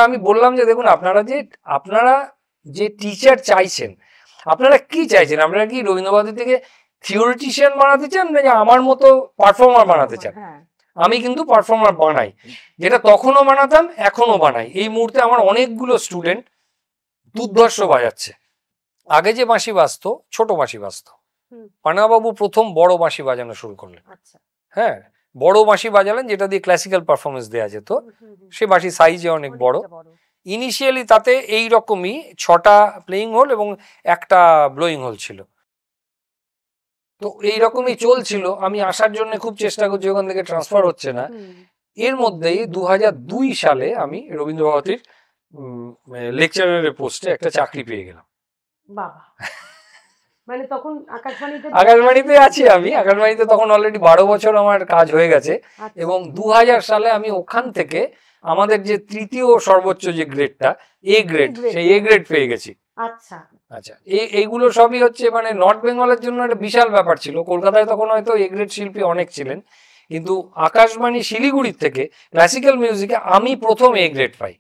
আমি বললাম যে দেখুন আপনারা যে টিচার চাইছেন, আপনারা কি চাইছেন? আপনারা কি রবীন্দ্রভারতী থেকে থিওরিটিশিয়ান বানাতে চান নাকি আমার মতো পারফর্মার বানাতে চান? আমি কিন্তু পারফর্মার বানাই, যেটা তখনও বানাতাম, এখনো বানাই। এই মুহূর্তে আমার অনেকগুলো স্টুডেন্ট দুর্ধর্ষ বাজাচ্ছে। আগে যে বাঁশি বাজতো, ছোট বাঁশি বাজতো, পানাবাবু প্রথম বড় বাঁশি বাজানো শুরু করলেন। হ্যাঁ, বড় বাঁশি বাজালেন, যেটা দিয়ে ক্লাসিক্যাল পারফরমেন্স দেওয়া যেত। সে বাঁশি সাইজে অনেক বড়। ইনিশিয়ালি তাতে এই রকমই 6টা প্লেয়িং হোল এবং একটা ব্লোয়িং হোল ছিল। তো এইরকমই চলছিল। আমি আসার জন্য খুব চেষ্টা করছি, ওখান থেকে ট্রান্সফার হচ্ছে না। এর মধ্যেই 2002 সালে আমি রবীন্দ্রভারতীর লেকচারারের পোস্টে একটা চাকরি পেয়ে গেলাম। বাবা, মানে তখন আকাশবাণীতে আছি আমি। আকাশবাণীতে তখন অলরেডি 12 বছর আমার কাজ হয়ে গেছে। এবং 2000 সালে আমি ওখান থেকে আমাদের যে তৃতীয় সর্বোচ্চ যে গ্রেডটা, এ গ্রেড, সেই এ গ্রেড পেয়ে গেছি। আচ্ছা আচ্ছা, এইগুলো সবই হচ্ছে মানে নর্থ বেঙ্গলের জন্য একটা বিশাল ব্যাপার ছিল। কলকাতায় তখন হয়তো এ গ্রেড শিল্পী অনেক ছিলেন, কিন্তু আকাশবাণী শিলিগুড়ির থেকে ক্লাসিক্যাল মিউজিকে আমি প্রথম এ গ্রেড পাই।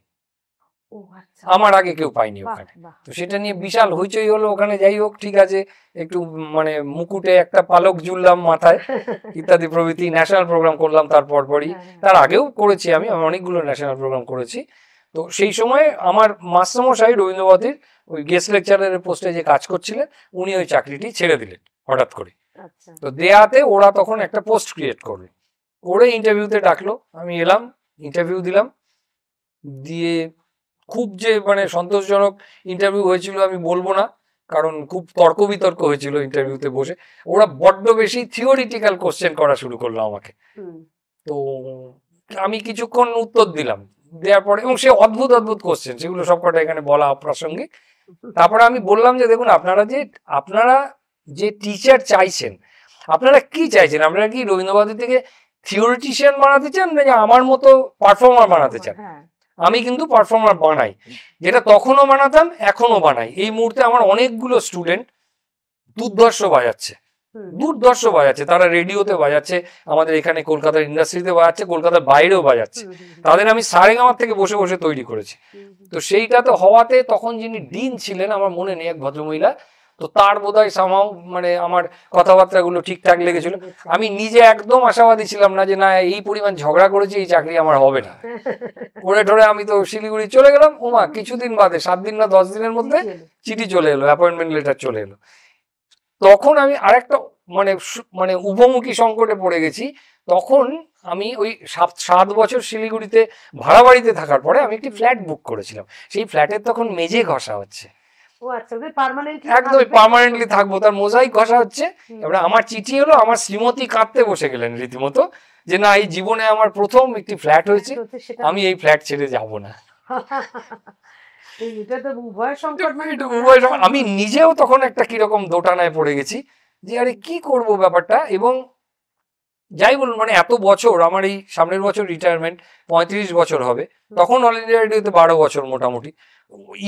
আমার আগে কেউ পাইনি ওখানে। তো সেটা নিয়ে বিশাল হইচই হলো ওখানে। যাই হোক, ঠিক আছে, একটু মানে মুকুটে একটা পালক জুড়লাম মাথায় ইত্যাদি প্রভৃতি। ন্যাশনাল প্রোগ্রাম করলাম তারপরই। তার আগেও করেছি আমি অনেকগুলো ন্যাশনাল প্রোগ্রাম করেছি। তো সেই সময় আমার মাস্টারমশাই রবীন্দ্রভারতীর ওই গেস্ট লেকচারের পোস্টে যে কাজ করছিলেন, উনি ওই চাকরিটি ছেড়ে দিলেন হঠাৎ করে। তো দেয়াতে ওরা তখন একটা পোস্ট ক্রিয়েট করলো, করে ইন্টারভিউতে ডাকলো। আমি এলাম, ইন্টারভিউ দিলাম। দিয়ে খুব যে মানে সন্তোষজনক ইন্টারভিউ হয়েছিল আমি বলবো না, কারণ খুব তর্ক বিতর্ক হয়েছিল ইন্টারভিউতে বসে। ওরা বড্ড বেশি থিওরিটিক্যাল কোশ্চেন করা শুরু করলো আমাকে। তো আমি কিছুক্ষণ উত্তর দিলাম, দেওয়ার পরে, এবং সে অদ্ভুত অদ্ভুত কোশ্চেন, সেগুলো সবকটা এখানে বলা অপ্রাসঙ্গিক। তারপরে আমি বললাম যে দেখুন আপনারা যে টিচার চাইছেন, আপনারা কি চাইছেন? আপনারা কি রবীন্দ্রভারতী থেকে থিওরিটিশিয়ান বানাতে চান নাকি আমার মতো পারফর্মার বানাতে চান? আমি কিন্তু পারফর্মার বানাই, যেটা তখনও বানাতাম, এখনো বানাই। এই মুহূর্তে আমার অনেকগুলো স্টুডেন্ট দুর্ধর্ষ বাজাচ্ছে। তারা রেডিওতে বাজাচ্ছে, আমাদের এখানে কলকাতার ইন্ডাস্ট্রিতে বাজাচ্ছে, কলকাতার বাইরেও বাজাচ্ছে। তাদের আমি সারেগামার থেকে বসে বসে তৈরি করেছি। তো সেইটাতে হওয়াতে তখন যিনি ডিন ছিলেন, আমার মনে নেই, এক ভদ্রমহিলা, তো তার বোধহয় সামাও মানে আমার কথাবার্তাগুলো ঠিকঠাক লেগেছিল। আমি নিজে একদম আশাবাদী ছিলাম না যে না, এই পরিমাণ ঝগড়া করেছি, এই চাকরি আমার হবে না। করে ঠরে আমি তো শিলিগুড়ি চলে গেলাম। ওমা, কিছুদিন বাদে, 7 দিন না 10 দিনের মধ্যে চিঠি চলে এলো, অ্যাপয়েন্টমেন্ট লেটার চলে এলো। তখন আমি আরেকটা মানে উভমুখী সংকটে পড়ে গেছি। তখন আমি ওই 7 বছর শিলিগুড়িতে ভাড়া বাড়িতে থাকার পরে আমি একটি ফ্ল্যাট বুক করেছিলাম। সেই ফ্ল্যাটের তখন মেঝে ঘষা হচ্ছে, একদম পার্মানেন্টলি থাকবো, তার মোজাইক ঘষা হচ্ছে। এবারে আমার চিঠি হলো, আমার শ্রীমতী কাঁদতে বসে গেলেন রীতিমতো, যে না, এই জীবনে আমার প্রথম একটি ফ্ল্যাট হয়েছে, আমি এই ফ্ল্যাট ছেড়ে যাব না। আমি নিজেও তখন একটা কিরকম দোটানায় পড়ে গেছি যে আরে কি করব ব্যাপারটা। এবং যাই বলুন, মানে এত বছর, আমার এই সামনের বছর রিটায়ারমেন্ট, 35 বছর হবে। তখন অল ইন্ডিয়া রেডিওতে 12 বছর মোটামুটি।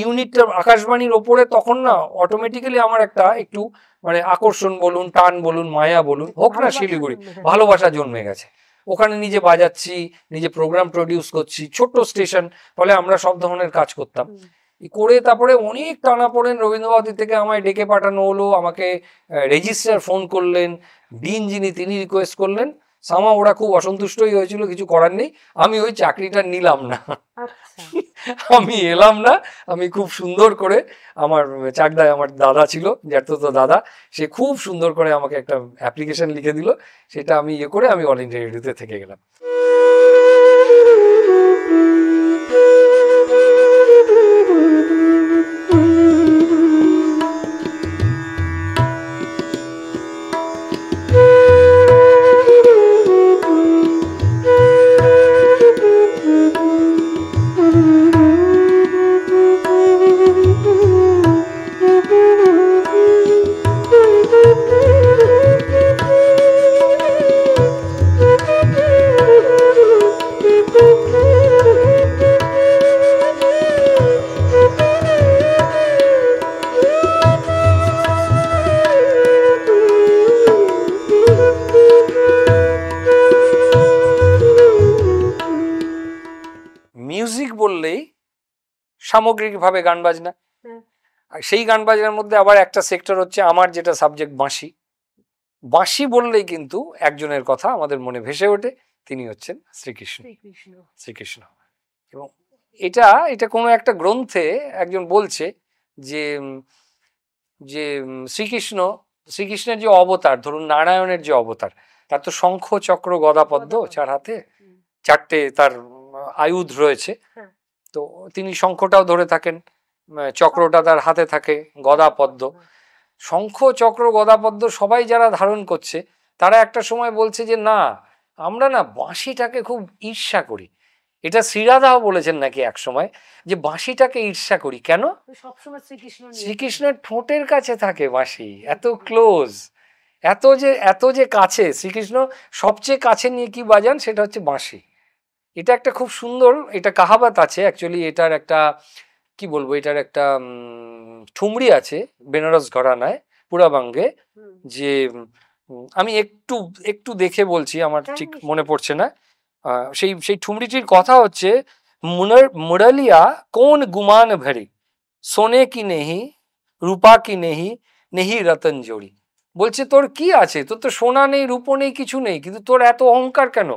ইউনিটটা আকাশবাণীর ওপরে তখন না অটোমেটিক্যালি আমার একটা একটু মানে আকর্ষণ বলুন, টান বলুন, মায়া বলুন, হোক না শিলিগুড়ি, ভালোবাসা জন্মে গেছে। ওখানে নিজে বাজাচ্ছি, নিজে প্রোগ্রাম প্রডিউস করছি, ছোট্ট স্টেশন, ফলে আমরা সব ধরনের কাজ করতাম। করে তারপরে অনেক টানা পড়েন, রবীন্দ্রভারতী থেকে আমায় ডেকে পাঠানো হলো, আমাকে রেজিস্ট্রার ফোন করলেন, ডিন যিনি তিনি রিকোয়েস্ট করলেন। সামা ওরা খুব অসন্তুষ্টই হয়েছিল, কিছু করার নেই। আমি ওই চাকরিটা নিলাম না, আমি এলাম না। আমি খুব সুন্দর করে আমার চাকদায় আমার দাদা ছিল, জ্যাঠতো দাদা, সে খুব সুন্দর করে আমাকে একটা অ্যাপ্লিকেশন লিখে দিল। সেটা আমি করে আমি অল ইন্ডিয়া রেডিওতে থেকে গেলাম। সামগ্রিকভাবে গান বাজনা। আর সেই গান বাজনার মধ্যে আবার একটা সেক্টর হচ্ছে আমার যেটা সাবজেক্ট বাঁশি। বাঁশি বললেই কিন্তু একজনের কথা আমাদের মনে ভেসে ওঠে, তিনি হচ্ছেন শ্রীকৃষ্ণ। শ্রীকৃষ্ণ। এবং এটা কোনো একটা গ্রন্থে একজন বলছে যে যে শ্রীকৃষ্ণের যে অবতার, ধরুন নারায়ণের যে অবতার, তার তো শঙ্খ চক্র গদা পদ্ম চার হাতে, চারটে তার আয়ুধ রয়েছে। তো তিনি শঙ্খটাও ধরে থাকেন, চক্রটা তার হাতে থাকে, গদা পদ্ম। শঙ্খ চক্র গদা পদ্ম সবাই যারা ধারণ করছে তারা একটা সময় বলছে যে না, আমরা না বাঁশিটাকে খুব ঈর্ষা করি। এটা শ্রীরাধাও বলেছেন নাকি এক সময়, যে বাঁশিটাকে ঈর্ষা করি। কেন? শ্রীকৃষ্ণের ঠোঁটের কাছে থাকে বাঁশি, এত ক্লোজ, এত যে কাছে। শ্রীকৃষ্ণ সবচেয়ে কাছে নিয়ে কি বাজান, সেটা হচ্ছে বাঁশি। এটা একটা খুব সুন্দর, এটা কাহাবাত আছে অ্যাকচুয়ালি, এটার একটা কি বলবো, এটার একটা ঠুমরি আছে বেনারস ঘরানায় পুরাবাঙ্গে, যে আমি একটু দেখে বলছি, আমার ঠিক মনে পড়ছে না। সেই ঠুমরিটির কথা হচ্ছে, মুরলিয়া কোন গুমান ভরি, সোনে কি নেহি, রূপা কি নেহি, নেহি রতন জড়ি। বলছে তোর কি আছে, তোর তো সোনা নেই, রূপো নেই, কিছু নেই, কিন্তু তোর এত অহংকার কেন?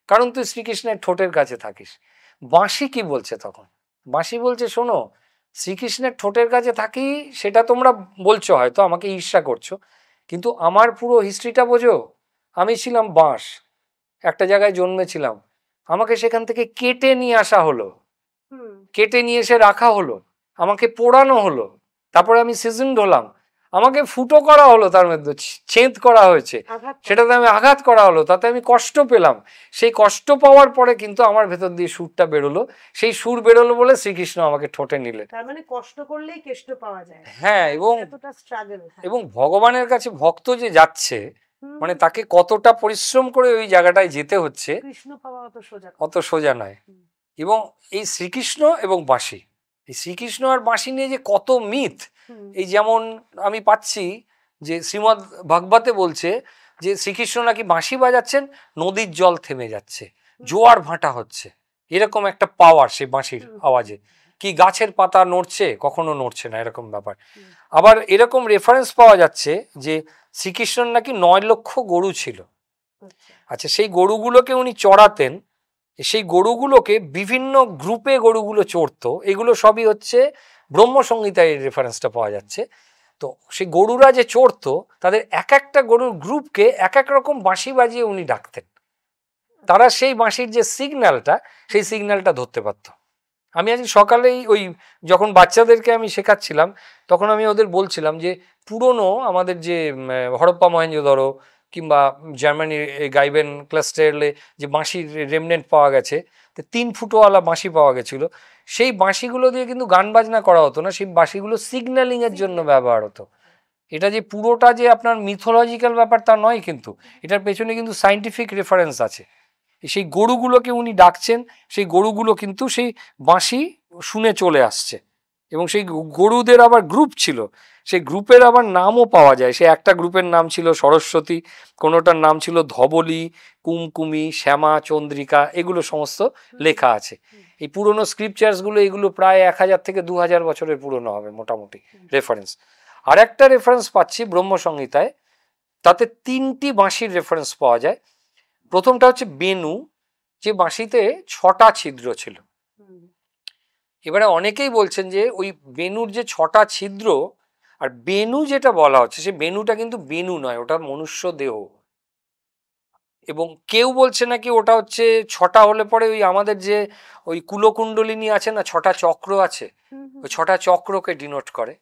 কারণ তুই শ্রীকৃষ্ণের ঠোঁটের কাছে থাকিস। বাঁশি কি বলছে তখন? বাঁশি বলছে শোনো, শ্রীকৃষ্ণের ঠোঁটের কাছে থাকি সেটা তোমরা বলছো, হয়তো আমাকে ঈর্ষা করছো, কিন্তু আমার পুরো হিস্ট্রিটা বোঝো। আমি ছিলাম বাঁশ, একটা জায়গায় জন্মেছিলাম, আমাকে সেখান থেকে কেটে নিয়ে আসা হলো, কেটে নিয়ে এসে রাখা হলো, আমাকে পোড়ানো হলো, তারপরে আমি সিজনড হলাম, আমাকে ফুটো করা হলো, তার মধ্যে ছেদ করা হয়েছে, সেটাতে আমি আঘাত করা হলো, তাতে আমি কষ্ট পেলাম। সেই কষ্ট পাওয়ার পরে কিন্তু আমার ভেতর দিয়ে সুরটা বেরোলো, সেই সুর বেরোলো বলে শ্রীকৃষ্ণ আমাকে ঠোঁটে নিলেন। তার মানে কষ্ট করলেই কেষ্ট পাওয়া যায়। হ্যাঁ, এবং ভগবানের কাছে ভক্ত যে যাচ্ছে, মানে তাকে কতটা পরিশ্রম করে ওই জায়গাটায় যেতে হচ্ছে, কৃষ্ণ পাওয়া অত সোজা নয়। এবং এই শ্রীকৃষ্ণ এবং বাঁশি, এই শ্রীকৃষ্ণ আর বাঁশি নিয়ে যে কত মিথ, এই যেমন আমি পাচ্ছি যে শ্রীমদ্ ভাগবতে বলছে যে শ্রীকৃষ্ণ নাকি বাঁশি বাজাচ্ছেন, নদীর জল থেমে যাচ্ছে, জোয়ার ভাটা হচ্ছে, এরকম একটা পাওয়ার সেই বাঁশির আওয়াজে। কি গাছের পাতা নড়ছে, কখনো নড়ছে না, এরকম ব্যাপার। আবার এরকম রেফারেন্স পাওয়া যাচ্ছে যে শ্রীকৃষ্ণর নাকি 9 লক্ষ গরু ছিল। আচ্ছা, সেই গরুগুলোকে উনি চড়াতেন, সেই গরুগুলোকে বিভিন্ন গ্রুপে গরুগুলো চড়তো, এগুলো সবই হচ্ছে ব্রহ্মসংহিতায় রেফারেন্সটা পাওয়া যাচ্ছে। তো সেই গরুরা যে চড়তো, তাদের এক একটা গরুর গ্রুপকে এক এক রকম বাঁশি বাজিয়ে উনি ডাকতেন। তারা সেই বাঁশির যে সিগন্যালটা, সেই সিগন্যালটা ধরতে পারত। আমি আজ সকালেই ওই যখন বাচ্চাদেরকে আমি শেখাচ্ছিলাম, তখন আমি ওদের বলছিলাম যে পুরনো আমাদের যে হরপ্পা মহেঞ্জোদারো কিংবা জার্মানির গাইবেন ক্লাস্টারে যে বাঁশির রেমনেন্ট পাওয়া গেছে, 3 ফুটোওয়ালা বাঁশি পাওয়া গেছিলো, সেই বাঁশিগুলো দিয়ে কিন্তু গান বাজনা করা হতো না, সেই বাঁশিগুলো সিগন্যালিং এর জন্য ব্যবহার হতো। এটা যে পুরোটা যে আপনার মিথোলজিক্যাল ব্যাপার তা নয়, কিন্তু এটার পেছনে কিন্তু সায়েন্টিফিক রেফারেন্স আছে। সেই গরুগুলোকে উনি ডাকছেন, সেই গরুগুলো কিন্তু সেই বাঁশি শুনে চলে আসছে, এবং সেই গরুদের আবার গ্রুপ ছিল, সেই গ্রুপের আবার নামও পাওয়া যায়। সে একটা গ্রুপের নাম ছিল সরস্বতী, কোনোটার নাম ছিল ধবলী, কুমকুমি, শ্যামা, চন্দ্রিকা, এগুলো সমস্ত লেখা আছে। এই পুরনো স্ক্রিপচার্সগুলো, এগুলো প্রায় 1000 থেকে 2000 বছরের পুরনো হবে মোটামুটি রেফারেন্স। আর একটা রেফারেন্স পাচ্ছি ব্রহ্মসংহিতায়, তাতে 3টি বাঁশির রেফারেন্স পাওয়া যায়। প্রথমটা হচ্ছে বেনু, যে বাঁশিতে 6টা ছিদ্র ছিল। এবারে অনেকেই বলছেন যে ওই বেনুর যে 6টা ছিদ্র, আর বেনু যেটা বলা হচ্ছে, সে বেনুটা কিন্তু বেনু নয়, ওটা মনুষ্য দেহ। এবং কেউ বলছে নাকি ওটা হচ্ছে 6টা হলে পরে ওই আমাদের যে ওই কুলকুণ্ডলিনী আছে না, 6টা চক্র আছে, ওই 6টা চক্রকে ডিনোট করে।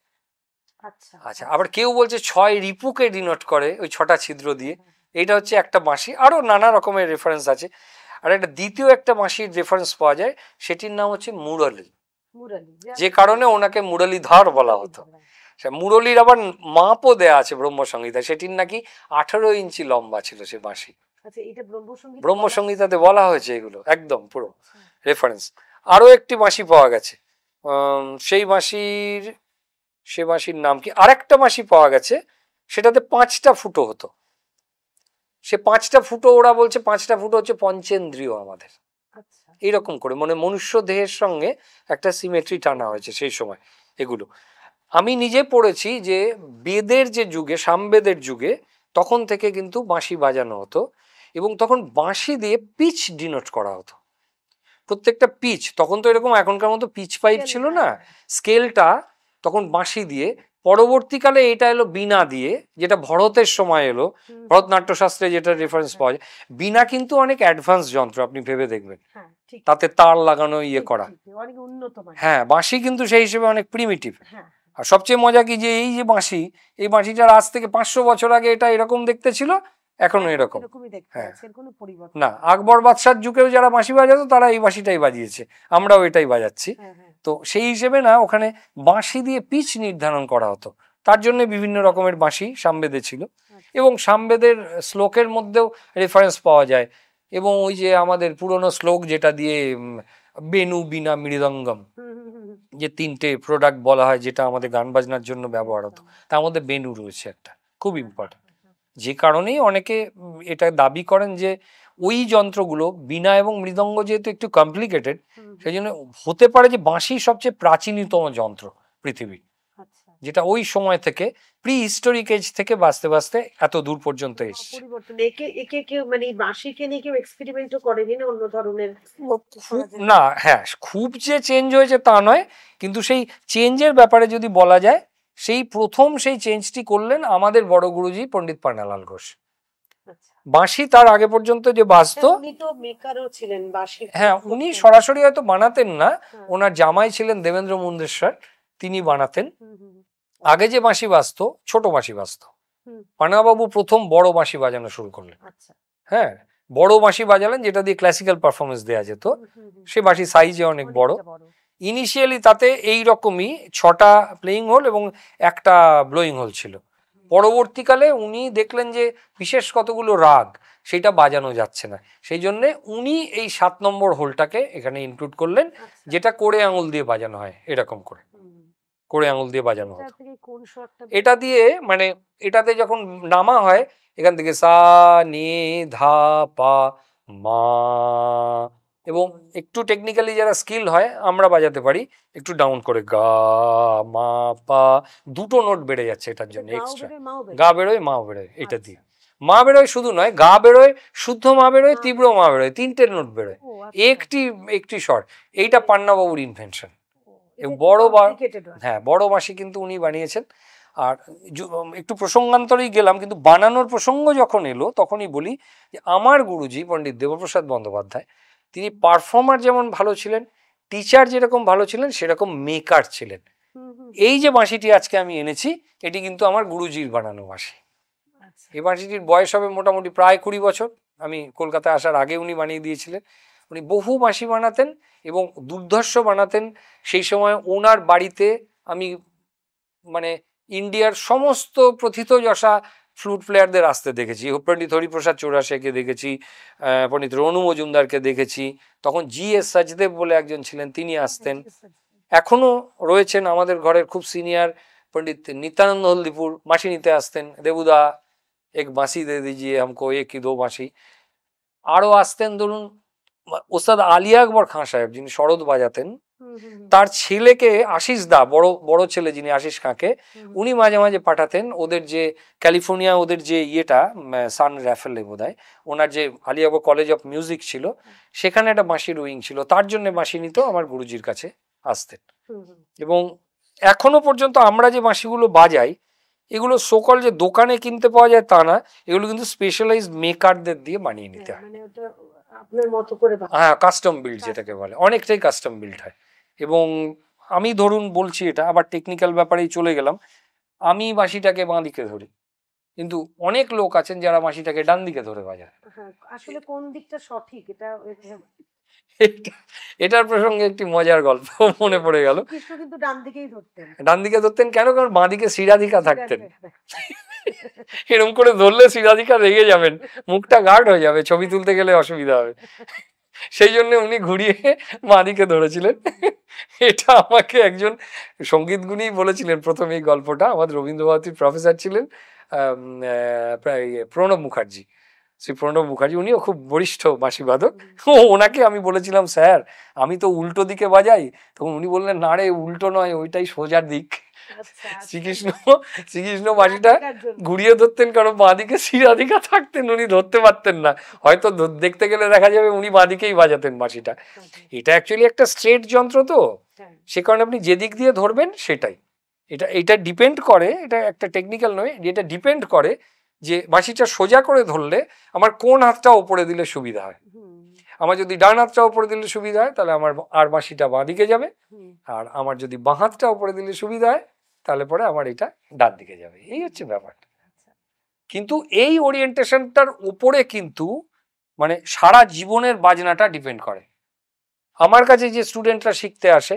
আচ্ছা, আবার কেউ বলছে 6 রিপুকে ডিনোট করে ওই 6টা ছিদ্র দিয়ে। এইটা হচ্ছে একটা বাঁশি, আরো নানা রকমের রেফারেন্স আছে। আর একটা দ্বিতীয় একটা বাঁশির রেফারেন্স পাওয়া যায়, সেটির নাম হচ্ছে মুরলী, যে কারণে ওনাকে মুরলীধর বলা হতো। মুরলীর আবার মাপও দেয়া আছে ব্রহ্মসংহিতায়, সেটির নাকি 18 ইঞ্চি লম্বা ছিল সে বাঁশি। ব্রহ্মসংহিতাতে বলা হয়েছে এগুলো, একদম পুরো রেফারেন্স। আরো একটি বাঁশি পাওয়া গেছে, সেই বাঁশির নাম কি, আরেকটা বাঁশি পাওয়া গেছে, সেটাতে 5টা ফুটো হতো। সে 5টা ফুটো, ওরা বলছে 5টা ফুটো হচ্ছে পঞ্চেন্দ্রিয় আমাদের। আচ্ছা এইরকম করে মানে মনুষ্য দেহের সঙ্গে একটা সিমেট্রি টানা হয়েছে সেই সময় এগুলো। আমি নিজে পড়েছি যে বেদের যে যুগে, সামবেদের যুগে, তখন থেকে কিন্তু বাঁশি বাজানো হতো এবং তখন বাঁশি দিয়ে পিচ ডিনোট করা হতো। প্রত্যেকটা পিচ, তখন তো এরকম এখনকার মতো পিচ পাইপ ছিল না, স্কেলটা তখন বাঁশি দিয়ে। পরবর্তীকালে এটা এলো বীণা দিয়ে, যেটা ভরতের সময় এলো, ভরতনাট্য শাস্ত্রে যেটা রেফারেন্স পাওয়া যায়। বীণা কিন্তু অনেক অ্যাডভান্স যন্ত্র, আপনি ভেবে দেখবেন, তাতে তার লাগানো ইয়ে করা। হ্যাঁ, বাঁশি কিন্তু সেই হিসেবে অনেক প্রিমিটিভ। আর সবচেয়ে মজা কি যে এই যে বাঁশি, এই বাঁশিটার আজ থেকে 500 বছর আগে এটা এরকম দেখতে ছিল, এখনো এরকম। হ্যাঁ, না, আকবর বাদশার যুগেও যারা বাঁশি বাজাতো তারা এই বাঁশিটাই বাজিয়েছে, আমরাও এটাই বাজাচ্ছি। তো সেই হিসেবে না, ওখানে বাঁশি দিয়ে পিচ নির্ধারণ করা হতো, তার জন্য বিভিন্ন রকমের বাঁশি সামবেদে ছিল। এবং সামবেদের শ্লোকের মধ্যেও রেফারেন্স পাওয়া যায়। এবং ওই যে আমাদের পুরনো শ্লোক যেটা দিয়ে বেনু বীণা মৃদঙ্গম, যে 3টে প্রোডাক্ট বলা হয় যেটা আমাদের গান বাজনার জন্য ব্যবহার হতো, তার মধ্যে বেনু রয়েছে একটা, খুব ইম্পর্টেন্ট। যে কারণেই অনেকে এটা দাবি করেন যে ওই যন্ত্রগুলো, বীণা এবং মৃদঙ্গ যেহেতু একটু কমপ্লিকেটেড, সেই জন্য হতে পারে যে বাঁশি সবচেয়ে প্রাচীনতম যন্ত্র পৃথিবীর, যেটা ওই সময় থেকে প্রি হিস্টোরিক এজ থেকে বাঁচতে বাঁচতে এত দূর পর্যন্ত এসেছে। না, হ্যাঁ, খুব যে চেঞ্জ হয়েছে তা নয়, কিন্তু সেই চেঞ্জের ব্যাপারে যদি বলা যায়, সেই প্রথম সেই চেঞ্জটি করলেন আমাদের বড় গুরুজি পণ্ডিত পান্নালাল ঘোষ। বাঁশি তার আগে পর্যন্ত যে বাজতো, হ্যাঁ, উনি সরাসরি হয়তো বানাতেন না, ওনার জামাই ছিলেন দেবেন্দ্র মুন্দেশ্বর, তিনি বানাতেন। আগে যে বাঁশি বাজতো, ছোট বাঁশি বাজতো। পান্নাবাবু প্রথম বড় বাঁশি বাজানো শুরু করলেন। হ্যাঁ, বড় বাঁশি বাজালেন যেটা দিয়ে ক্লাসিক্যাল পারফরমেন্স দেওয়া যেত। সে বাঁশি সাইজে অনেক বড়। ইনিশিয়ালি তাতে এই রকমই 6টা প্লেয়িং হোল এবং একটা ব্লোয়িং হোল ছিল। পরবর্তীকালে উনি দেখলেন যে বিশেষ কতগুলো রাগ সেটা বাজানো যাচ্ছে না, সেই জন্য উনি এই 7 নম্বর হোলটাকে এখানে ইনক্লুড করলেন, যেটা কোড়ে আঙুল দিয়ে বাজানো হয়, এরকম করে কোড়ে আঙুল দিয়ে বাজানো হতো। এটা দিয়ে মানে এটাতে যখন নামা হয়, এখান থেকে সা নি ধা পা মা, এবং একটু টেকনিক্যালি যারা স্কিল হয় আমরা বাজাতে পারি একটু ডাউন করে গা মা পা, 2টো নোট বেড়ে যাচ্ছে এটার জন্য এক্সট্রা। গা বেরোয় মা বেরোয়, এটা দিয়ে মা বেরোয়, শুধু নয় গা বেরোয়, শুদ্ধ মা বেরোয়, তীব্র মা বেরোয়, 3টে নোট বেরোয়, একটি স্বর। এইটা পান্নাবাবুর ইনভেনশন। বড় হ্যাঁ, বড় বাঁশি কিন্তু উনি বানিয়েছেন। আর একটু প্রসঙ্গান্তরেই গেলাম, কিন্তু বানানোর প্রসঙ্গ যখন এলো তখনই বলি যে আমার গুরুজি পণ্ডিত দেবপ্রসাদ বন্দ্যোপাধ্যায়, তিনি পারফর্মার যেমন ভালো ছিলেন, টিচার যেরকম ভালো ছিলেন, সেরকম মেকার ছিলেন। এই যে বাঁশিটি আজকে আমি এনেছি, এটি কিন্তু আমার গুরুজির বানানো বাঁশি। এই বাঁশিটির বয়স হবে মোটামুটি প্রায় 20 বছর। আমি কলকাতায় আসার আগে উনি বানিয়ে দিয়েছিলেন। উনি বহু বাঁশি বানাতেন এবং দুর্ধর্ষ বানাতেন। সেই সময় ওনার বাড়িতে আমি মানে ইন্ডিয়ার সমস্ত প্রথিতযশা ফ্লুট প্লেয়ারদের আসতে দেখেছি। পণ্ডিত হরিপ্রসাদ চৌরাশিয়াকে দেখেছি, পণ্ডিত রনু মজুমদারকে দেখেছি, তখন GS সাচদেব বলে একজন ছিলেন, তিনি আসতেন। এখনো রয়েছেন আমাদের ঘরের খুব সিনিয়র পণ্ডিত নিত্যানন্দ হলদিপুর, বাঁশি নিতে আসতেন, দেবুদা এক বাঁশি দে দিজিয়ে হামকো, এক কি দো বাঁশি। আরও আসতেন ধরুন ওস্তাদ আলিয়া আকবর খাঁ সাহেব, যিনি শরৎ বাজাতেন, তার ছেলেকে আশিস দা, বড় ছেলে যিনি আশিস খাঁকে, উনি মাঝে মাঝে পাঠাতেন ওদের যে ক্যালিফোর্নিয়া, ওদের যে ইয়েটা সান র্যাফেলে বোধহয়, ওনার যে আলিয়া আকবর কলেজ অফ মিউজিক ছিল, সেখানে একটা বাঁশির উইং ছিল, তার জন্য বাঁশি নিত আমার গুরুজির কাছে আসতেন। এবং এখনো পর্যন্ত আমরা যে বাঁশিগুলো বাজাই, এগুলো সকল যে দোকানে কিনতে পাওয়া যায় তা না, এগুলো কিন্তু স্পেশালাইজড মেকারদের দিয়ে বানিয়ে নিতে হয়। হ্যাঁ, কাস্টম বিল্ড যেটাকে বলে, অনেকটাই কাস্টম বিল্ড হয়। এবং আমি ধরুন বলছি, এটা আবার টেকনিক্যাল ব্যাপারেই চলে গেলাম, আমি বাঁশিটাকে বাঁ দিকে ধরি, কিন্তু অনেক লোক আছেন যারা বাঁশিটাকে ডান দিকে ধরে বাজায়। আসলে কোন দিকটা সঠিক, এটার প্রসঙ্গে একটি মজার গল্প মনে পড়ে গেল। কিন্তু ডান দিকেই ধরতেন। ডান দিকে ধরতেন কেন? কারণ বাঁ দিকে শিরাধিকা থাকতেন। এরকম করে ধরলে শিরাধিকা রেগে যাবেন, মুখটা গার্ড হয়ে যাবে, ছবি তুলতে গেলে অসুবিধা হবে, সেই জন্য উনি ঘুরিয়ে বাঁ দিকে ধরেছিলেন। এটা আমাকে একজন সঙ্গীত গুণী বলেছিলেন প্রথম এই গল্পটা। আমাদের রবীন্দ্রভারতীর প্রফেসর ছিলেন প্রণব মুখার্জি, শ্রী প্রণব মুখার্জি, উনিও খুব বরিষ্ঠ বাঁশিবাদক। ওনাকে আমি বলেছিলাম, স্যার আমি তো উল্টো দিকে বাজাই। তখন উনি বললেন, না রে উল্টো নয়, ওইটাই সোজা দিক। শ্রীকৃষ্ণ বাঁশিটা ঘুরিয়ে ধরতেন, কারণ বাঁদিকে শিরাধিকা থাকতেন, উনি ধরতে পারতেন না। হয়তো দেখতে গেলে দেখা যাবে উনি বাঁদিকেই বাজাতেন বাঁশিটা। এটা অ্যাকচুয়ালি একটা স্ট্রেট যন্ত্র, তো সে কারণে আপনি যেদিক দিয়ে ধরবেন সেটাই। এটা ডিপেন্ড করে, এটা একটা টেকনিক্যাল নয়, এটা ডিপেন্ড করে যে বাঁশিটা সোজা করে ধরলে আমার কোন হাতটা ওপরে দিলে সুবিধা হয়। আমার যদি ডান হাতটা ওপরে দিলে সুবিধা হয় তাহলে আমার আর বাঁশিটা বাঁ দিকে যাবে, আর আমার যদি বাঁ হাতটা ওপরে দিলে সুবিধা হয় তাহলে পরে আমার এটা ডান দিকে যাবে। এই হচ্ছে ব্যাপারটা। কিন্তু এই ওরিয়েন্টেশনটার উপরে কিন্তু মানে সারা জীবনের বাজনাটা ডিপেন্ড করে। আমার কাছে যে স্টুডেন্টরা শিখতে আসে,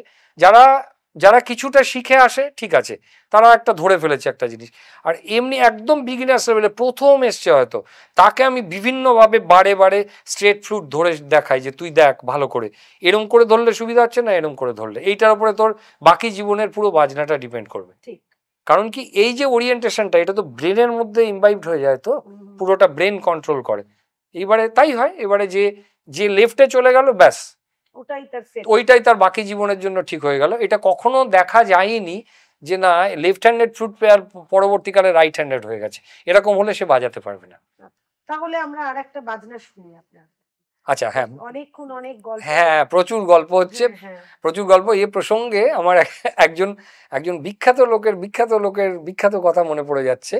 যারা কিছুটা শিখে আসে ঠিক আছে, তারা একটা ধরে ফেলেছে একটা জিনিস। আর এমনি একদম বিগিনার্স লেভেলে প্রথম এসছে হয়তো, তাকে আমি বিভিন্নভাবে বারে বারে স্ট্রেট ফ্লুট ধরে দেখাই যে তুই দেখ ভালো করে, এরম করে ধরলে সুবিধা হচ্ছে না, এরম করে ধরলে। এইটার উপরে তোর বাকি জীবনের পুরো বাজনাটা ডিপেন্ড করবে। কারণ কি, এই যে ওরিয়েন্টেশনটা, এটা তো ব্রেনের মধ্যে ইমবাইবড হয়ে যায়, তো পুরোটা ব্রেন কন্ট্রোল করে। এইবারে তাই হয়, এবারে যে লেফটে চলে গেল, ব্যাস ওইটাই তার বাকি জীবনের জন্য ঠিক হয়ে গেল। এটা কখনো দেখা যায়নি যে না লেফট হ্যান্ডেড ফ্লুট প্লেয়ার পরবর্তীকালে রাইট হ্যান্ডেড হয়ে গেছে, এরকম হলে সে বাজাতে পারবে না। তাহলে আমরা আরেকটা বাজনা শুনি আপনার। আচ্ছা, হ্যাঁ, অনেক গল্প। হ্যাঁ, প্রচুর গল্প হচ্ছে, প্রচুর গল্প। এই প্রসঙ্গে আমার একজন বিখ্যাত কথা মনে পড়ে যাচ্ছে।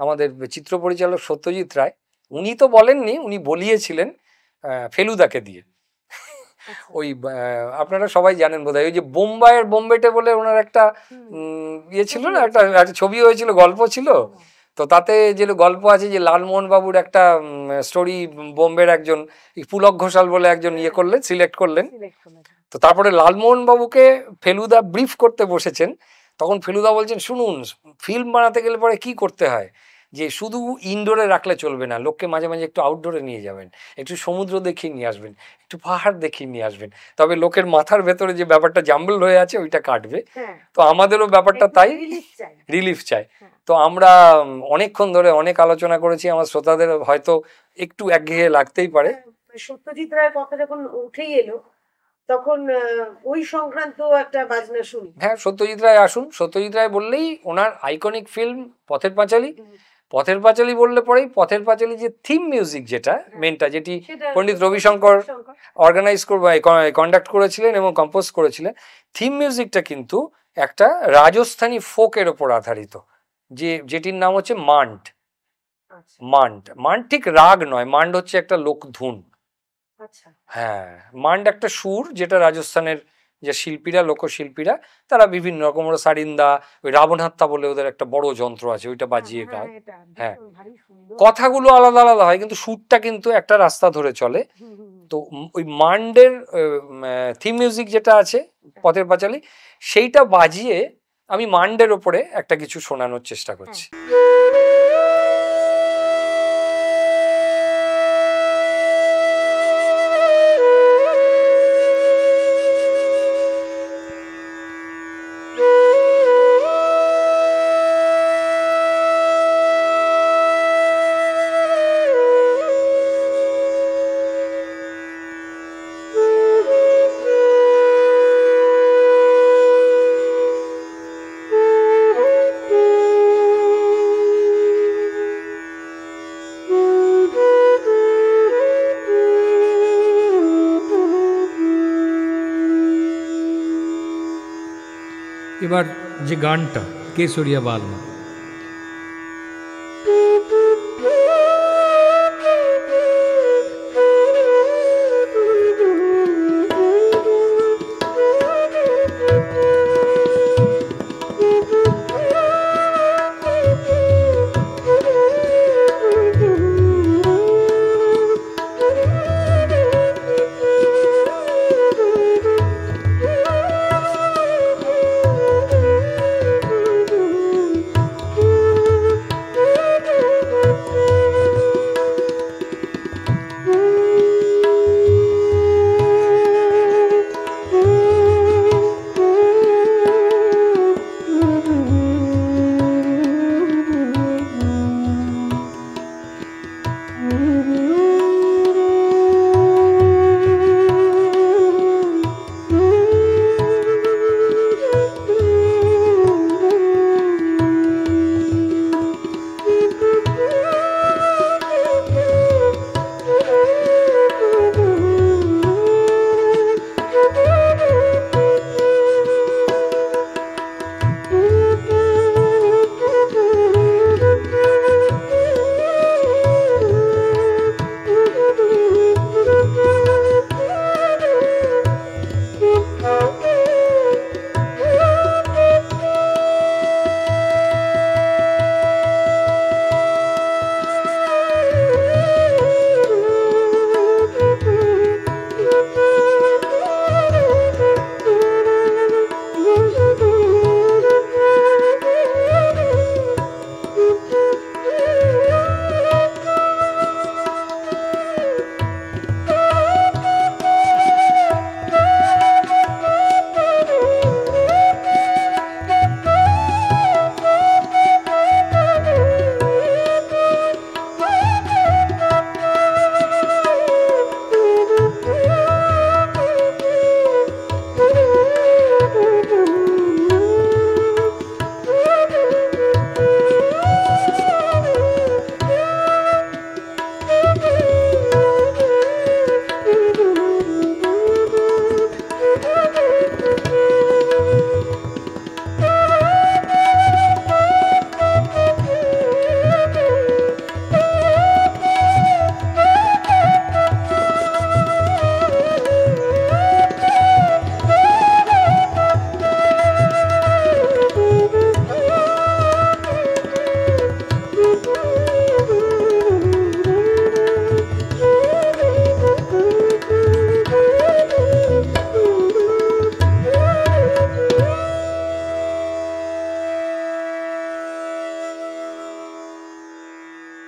আমাদের চিত্র পরিচালক সত্যজিৎ রায়, উনি তো বলেননি, উনি বলিয়েছিলেন ফেলুদাকে দিয়ে। ওই আপনারা সবাই জানেন বোধহয়, ওই যে বোম্বেটে বলে ওনার একটা ইয়ে ছিল না, একটা ছবি হয়েছিল, গল্প ছিল। তো তাতে যে গল্প আছে যে লালমোহন বাবুর একটা স্টোরি, বোম্বের একজন পুলক ঘোষাল বলে একজন ইয়ে করলেন, সিলেক্ট করলেন। তো তারপরে লালমোহন বাবুকে ফেলুদা ব্রিফ করতে বসেছেন। তখন ফেলুদা বলছেন, শুনুন, ফিল্ম বানাতে গেলে পরে কি করতে হয়, যে শুধু ইনডোরে রাখলে চলবে না, লোককে মাঝে মাঝে একটু আউটডোরে নিয়ে যাবেন, একটু সমুদ্র দেখিয়ে নিয়ে আসবেন, একটু পাহাড় দেখিয়ে নিয়ে আসবেন, তবে লোকের মাথার ভেতরে যে ব্যাপারটা জাম্বল হয়ে আছে ওইটা কাটবে। তো আমাদেরও ব্যাপারটা তাই, রিলিফ চাই। তো আমরা অনেকক্ষণ ধরে অনেক আলোচনা করেছি, আমার শ্রোতাদের হয়তো একটু একঘেয়ে লাগতেই পারে। সত্যজিৎ রায়ের কথা যখন উঠেই এলো, তখন ওই সংক্রান্ত একটা বাজনা শুনি। হ্যাঁ, সত্যজিৎ রায় আসুন। সত্যজিৎ রায় বললেই ওনার আইকনিক ফিল্ম পথের পাঁচালী। পথের পাঁচালী বললে পরেই পথের পাঁচালী যে থিম মিউজিক, যেটা মেনটা, যেটি পণ্ডিত রবিশঙ্কর কন্ডাক্ট করেছিলেন এবং কম্পোজ করেছিলেন, থিম মিউজিকটা কিন্তু একটা রাজস্থানী ফোকের ওপর আধারিত, যেটির নাম হচ্ছে মান্ড। মান্ড ঠিক রাগ নয়, মান্ড হচ্ছে একটা লোকধুন। হ্যাঁ, মান্ড একটা সুর, যেটা রাজস্থানের যে শিল্পীরা, লোকশিল্পীরা, তারা বিভিন্ন রকম, ওরা সারিন্দা, ওই রাবণহাত্তা বলে ওদের একটা বড় যন্ত্র আছে, ওইটা বাজিয়ে গায়। হ্যাঁ, কথাগুলো আলাদা আলাদা হয় কিন্তু সুরটা কিন্তু একটা রাস্তা ধরে চলে। তো ওই মান্ডের থিম মিউজিক যেটা আছে পথের পাঁচালী, সেইটা বাজিয়ে আমি মান্ডের ওপরে একটা কিছু শোনানোর চেষ্টা করছি। এবার যে গানটা কেশরিয়া বালমা,